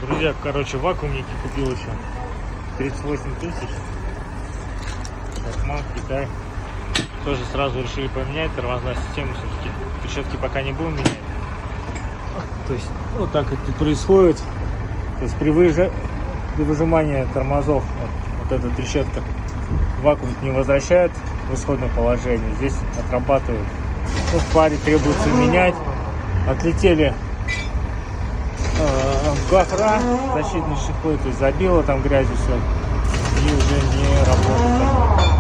Друзья, короче, вакуумники купил еще 38 тысяч. Шахман, Китай. Тоже сразу решили поменять тормозную систему. Все-таки трещотки пока не будем менять. То есть вот так это происходит. То есть при выжимании тормозов вот эта трещотка вакуум не возвращает в исходное положение. Здесь отрабатывает. Ну, в паре требуется менять. Отлетели гофра, защитные чехлы, то есть забило там грязью все и уже не работает.